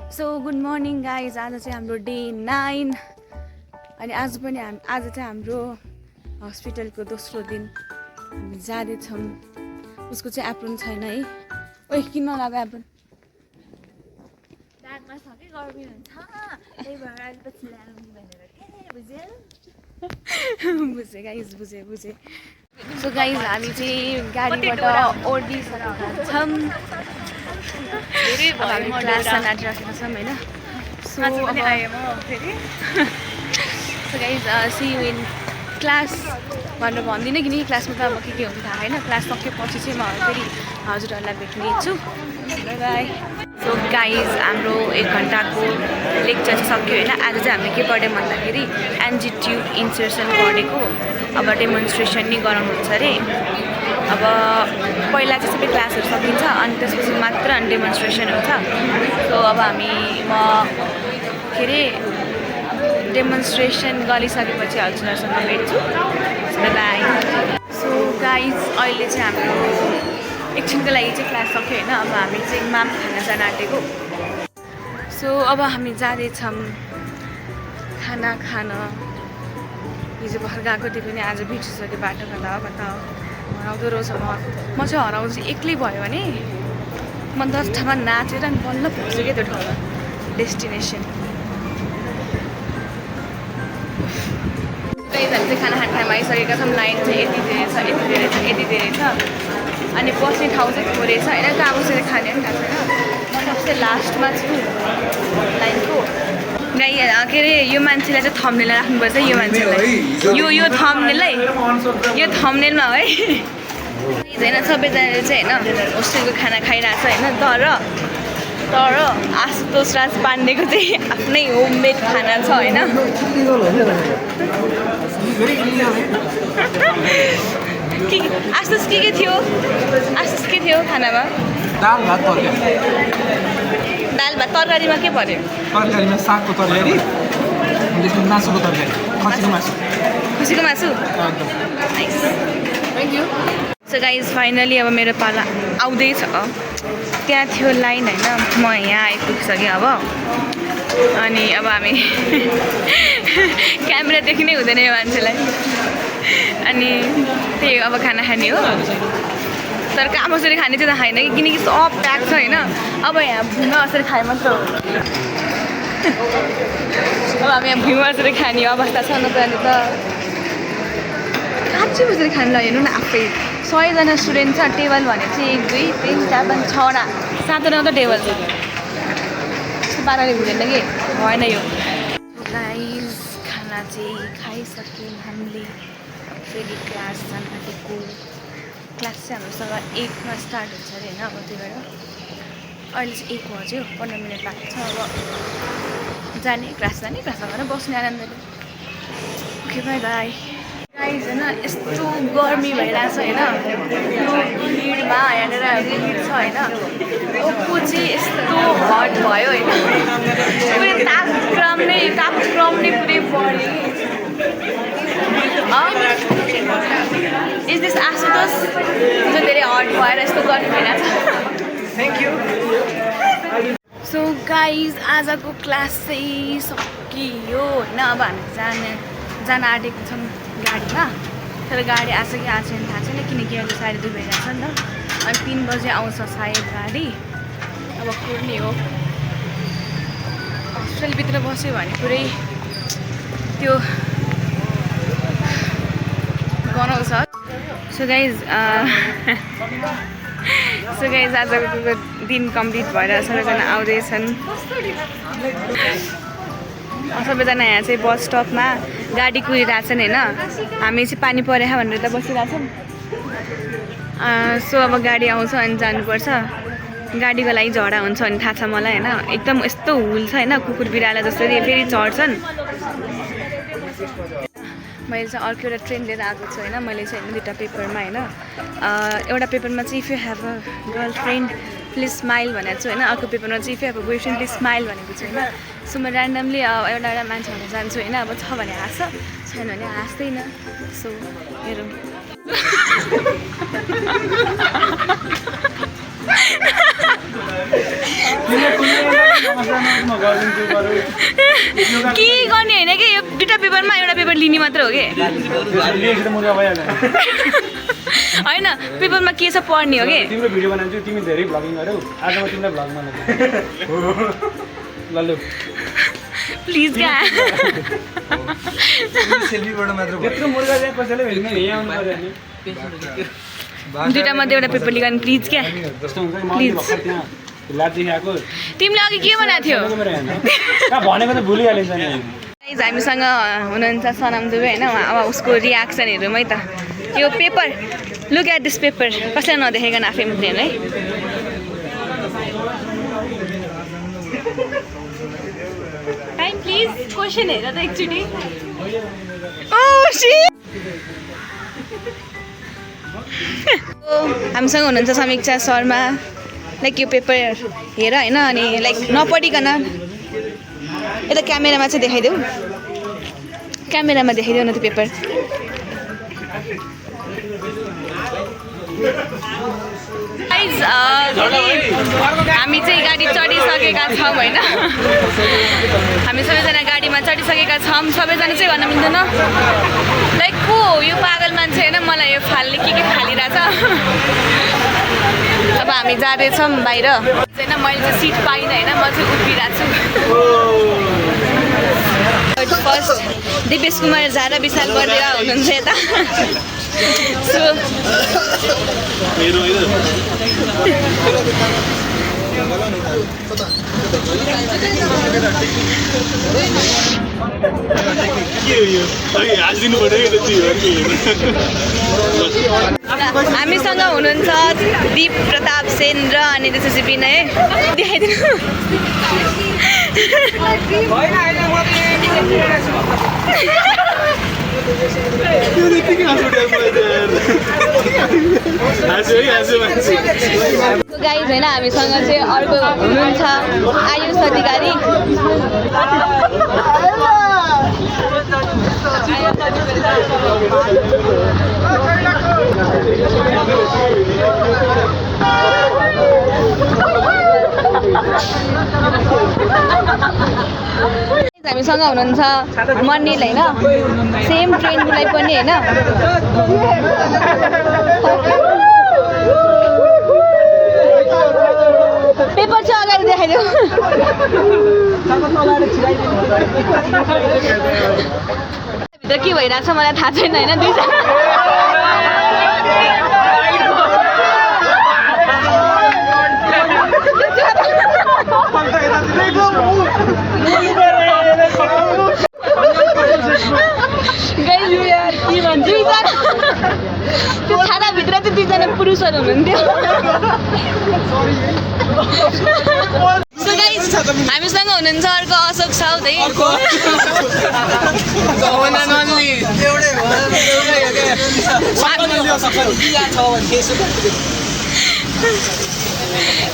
So good morning guys, आज चाहिँ हाम्रो डे 9 अनि आज चाहिँ हाम्रो हस्पिटलको दोस्रो दिन। हामी जाँदैछौँ। उसको चाहिँ एप्रोन छैन है। ओइ किन नलगा एप्रोन? दागमा छ कि गर्मी हुन्छ त्यही भएर अहिले पछि ल्याउनु भनेर के बुझ्यो? बुझेँ गाइज, बुझेँ। सो गाइज हामी चाहिँ गाडीबाट ओर्लिसकेका छौँ। हामी क्लास नाटिराखेका छौँ होइन। So guys see you in class भनेर भन्दिनँ, किनकि क्लासमा त अब के हुन्छ थाहा होइन। क्लास सकेपछि चाहिँ म फेरि हजुरहरूलाई भेट्ने छु। बाई। सो गाइज हाम्रो 1 घन्टाको लेक्चर चाहिँ सक्यो होइन। आज चाहिँ हामीले के पढ्यौँ भन्दाखेरि एन्जिट्युड इन्सर्सन पढेको। अब डेमोन्स्ट्रेसन नै गराउनुहुन्छ अरे। अब पहिला चाहिँ सबै क्लासहरू सकिन्छ अनि त्यसपछि मात्र अनि डेमोन्स्ट्रेसन हुन्छ। सो अब म के अरे डेमोन्स्ट्रेसन गरिसकेपछि हजुरहरूसँग भेट्छु। बाई। सो गाइज अहिले चाहिँ हाम्रो एकछिनको लागि चाहिँ क्लास सक्यो होइन। अब हामी चाहिँ माम खान जान आँटेको। सो अब हामी जाँदैछौँ खाना खान। हिजो भर्खर गएको थियो पनि आज बिर्सिसक्यो बाटो कता हराउँदो रहेछ। म चाहिँ हराउँछु एक्लै भयो भने म 10 ठाउँमा नाचेर अनि बल्ल पुग्छु क्या त्यो ठाउँमा डेस्टिनेसन। हामी चाहिँ खाना खाने ठाउँमा आइसकेका छौँ। लाइन चाहिँ यति धेरै छ अनि बस्ने ठाउँ चाहिँ थोरै छ होइन। कहाँ बसेर खाने पनि थाहा छैन। म सबसे लास्टमा छु लाइनको। गाई के अरे यो मान्छेलाई चाहिँ थम्बनेल राख्नुपर्छ। यो मान्छेलाई यो थम्बनेलमा है होइन। सबैजनाले चाहिँ होइन होस्टेलको खाना खाइरहेको छ होइन। तर आशुतोष राज पाण्डेको चाहिँ आफ्नै होममेड खाना छ होइन। आशुष के थियो? आशुष के थियो खानामा? दाल भात तरकारीमा के पर्यो? तरकारीमा सागको तरकारी, त्यसमा मासुको तरकारी, खसीको मासु। Nice, thank you. So guys finally अब मेरो पाला आउँदैछ। त्यहाँ थियो लाइन होइन। म यहाँ आइपुगिसकेँ अब। अनि अब हामी क्यामेरा देख्नै हुँदैन यो मान्छेलाई। अनि त्यही अब खाना खाने हो। तर कहाँ बसेर खाने चाहिँ थाहा छैन कि, किनकि सब प्याक छ होइन। अब यहाँ भुइँमा बसेर खाए मात्र हो। अब हामी यहाँ भुइँमा बसेर खाने अवस्था छ न त। अनि त काँचै बसेर खानु ल हेर्नु न आफै। 100 जना स्टुडेन्ट छ। टेबल भने चाहिँ 1 2 3 4 5 6वटा 7वटा त टेबल छ। यस्तो पाराले हुँदैन कि भएन यो। गाइस खाना चाहिँ खाइसक्यौँ हामीले। फेरि क्लास जान आँटेको। क्लास चाहिँ हाम्रोसँग 1 मा स्टार्ट हुन्छ अरे होइन। अब त्यही भएर अहिले चाहिँ 1 बज्यो, 15 मिनट बाँकी छ। अब क्लास जाने क्लासमा बस्ने आनन्दले। Okay by by. गाइस होइन यस्तो गर्मी भइरहेछ होइन। यो भिडमा यहाँनिर भिड छ होइन। ओप्पो चाहिँ यस्तो हट भयो होइन। पुरै तापक्रम नै पुरै बढ्यो। इज दिस आशुतोष जो धेरै हट भएर यस्तो गर्मी भइरहेछ? Thank you. सो गाइज आजको क्लास चाहिँ सकियो होइन। अब हामी जान आँटेको छौँ गाडीमा। तर गाडी आएको कि आएको छैन थाहा छैन, किनकि अहिले 2:30 भइरहेछ नि त। अनि 3 बजे आउँछ सायद गाडी। अब कुर्ने हो। हस्पिटलभित्र बस्यो भने पुरै त्यो गनाउँछ। सो गाइज आजको दिन कम्प्लिट भएर सबैजना आउँदैछन्। सबैजना यहाँ चाहिँ बस स्टपमा गाडी कुरिरहेछन् होइन। हामी चाहिँ पानी परेछ भनेर त बसिरहेछौँ। सो अब गाडी आउँछ अनि जानुपर्छ। गाडीको लागि झगडा हुन्छ भने थाहा छ मलाई होइन। एकदम यस्तो हुल छ होइन, कुकुर बिराला जसरी फेरि चढ्छन्। मैले चाहिँ अर्को एउटा ट्रेन लिएर आएको छु होइन। मैले चाहिँ होइन 2टा पेपरमा होइन। एउटा पेपरमा चाहिँ if you have a girlfriend please smile भनेको छु होइन। अर्को पेपरमा चाहिँ if you have a boyfriend please smile भनेको छु होइन। सो म ऱ्यान्डमली एउटा मान्छे भन्न जान्छु होइन। अब छ भने हाँस्छ, छैन भने हाँस्दैन। सो हेरौँ। के गर्ने होइन कि यो दुईवटा पेपरमा एउटा पेपर लिने मात्र हो कि होइन पेपरमा के छ पढ्ने हो कि तिम्रो भिडियो बनाउँछु तिमी धेरै भ्लगिङ गर्यौ आज म तिमीलाई भ्लग बनाउँछु ल प्लिज क्या सेल्फीबाट मात्र यत्रो मुर्गा चाहिँ कसैले भेट्दैन यहाँ आउनु पर्यो नि दुईवटा मध्ये एउटा पेपर लिगन प्लिज क्या जस्तो हुन्छ म भर्खर त्यहाँ लाटदेखि आएको तिमीले अघि के बनाएको थियो भनेको त भुलिहालिन्छ नि गाइज हामीसँग हुनुहुन्छ सनम दुबे होइन अब उसको रियाक्सनहरूमै त यो paper look at this paper कसैलाई नदेखेकन आफै मुद्रेन है टाइम प्लिज क्वेसन हेर त एकचोटि हामीसँग हुनुहुन्छ समीक्षा शर्मा लाइक यो पेपर हेर होइन अनि लाइक नपढिकन यता क्यामेरामा चाहिँ देखाइदेऊ क्यामेरामा देखाइदेऊ न त्यो पेपर हामी चाहिँ गाडी चढिसकेका छौँ होइन हामी सबैजना गाडीमा चढिसकेका छौँ सबैजना चाहिँ भन्न मिल्दैन लाइक को यो पागल मान्छे होइन मलाई यो फाल्ने के फालिरहेछ अब हामी जाँदैछौँ बाहिर होइन मैले चाहिँ सिट पाइनँ होइन म चाहिँ उभिरहेको छु फर्स्ट दिपेश कुमार झा र विशाल बर्देवा हुनुहुन्छ यता सो हामीसँग हुनुहुन्छ दीप प्रताप सेन र अनि त्यसपछि विनय देखाइदिनु गाइज होइन हामीसँग चाहिँ अर्को हुनुहुन्छ आयुष अधिकारी हामीसँग हुनुहुन्छ मनिल होइन सेम ट्रेन्डलाई पनि होइन पेपर चाहिँ अगाडि देखाइदेऊ भित्र के भइरहेको छ मलाई थाहा छैन होइन दुईजना त्यो छानाभित्र चाहिँ दुईजना पुरुषहरू हुनुहुन्थ्यो सो गाइस हामीसँग हुनुहुन्छ अर्को अशोक साउथ है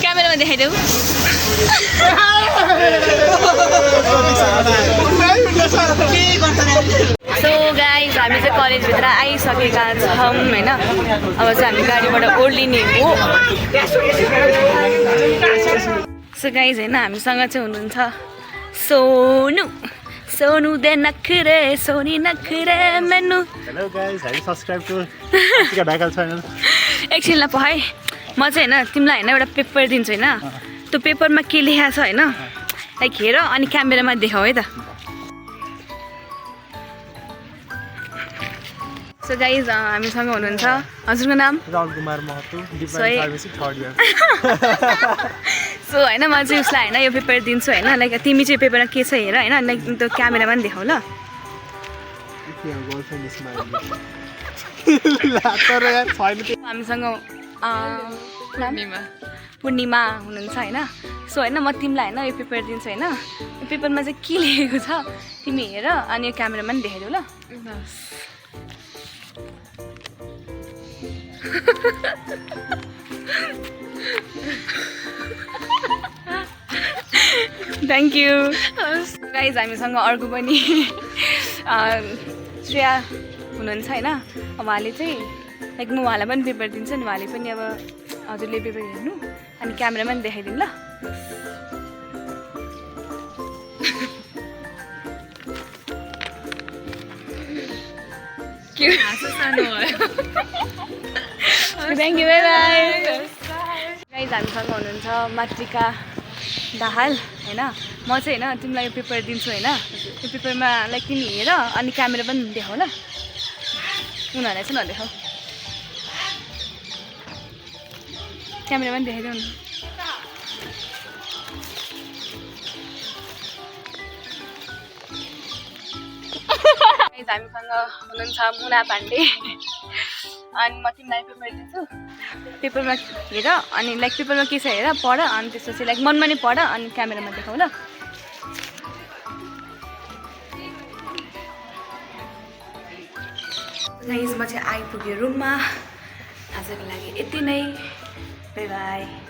क्यामेरामा देखाइदेऊ सो गाइज हामी चाहिँ कलेजभित्र आइसकेका छौँ होइन अब चाहिँ हामी गाडीबाट ओर्लिने हो सो गाइज होइन हामीसँग चाहिँ हुनुहुन्छ सोनु सोनु दे नखरे सोनी नखरे मेनु हेलो गाइस हामी subscribe to Aashika Dhakal channel एकछिन ल है म चाहिँ होइन तिमीलाई होइन एउटा पेपर दिन्छु होइन त्यो पेपरमा के लेखा छ होइन लाइक हेर अनि क्यामेरामा देखाऊ है त सो गाइज हामीसँग हुनुहुन्छ हजुरको नाम Rahul Kumar Mahato diploma pharmacy 3rd year so होइन म चाहिँ उसलाई होइन यो पेपर दिन्छु होइन लाइक तिमी चाहिँ पेपरमा के छ हेर होइन लाइक त्यो क्यामेरामा पनि देखाऊ ल हामीसँग पूर्णिमा हुनुहुन्छ होइन सो होइन म तिमीलाई होइन यो पेपर दिन्छु होइन यो पेपरमा चाहिँ के लेखेको छ तिमी हेर अनि यो क्यामेरामा पनि देखाइदेऊ ल थ्याङ्क यू गाइज हामीसँग अर्को पनि श्रेया हुनुहुन्छ होइन अब उहाँले चाहिँ लाइक म उहाँलाई पनि पेपर दिन्छु नि उहाँले पनि अब हजुरले पेपर हेर्नु अनि क्यामेरामा पनि देखाइदिनु ल के हाँसो सानो भयो thank you by by guys हामीसँग हुनुहुन्छ मातृका दाहाल होइन म चाहिँ होइन तिमीलाई यो पेपर दिन्छु होइन यो पेपरमा लाइक तिमी हेर अनि क्यामेरा पनि देखाऊ ल उनीहरूलाई चाहिँ नदेखाऊ क्यामेरा पनि देखाइदेऊ न गाइज हामीसँग हुनुहुन्छ मुना पाण्डे अनि म तिमीलाई पेपर दिन्छु पेपरमा हेर अनि लाइक पेपरमा के छ हेर पढ अनि त्यसपछि लाइक मनमा नै पढ अनि क्यामेरामा देखाऊ ल गाइज म चाहिँ आइपुगेँ रुममा आजको लागि यति नै बाई बाई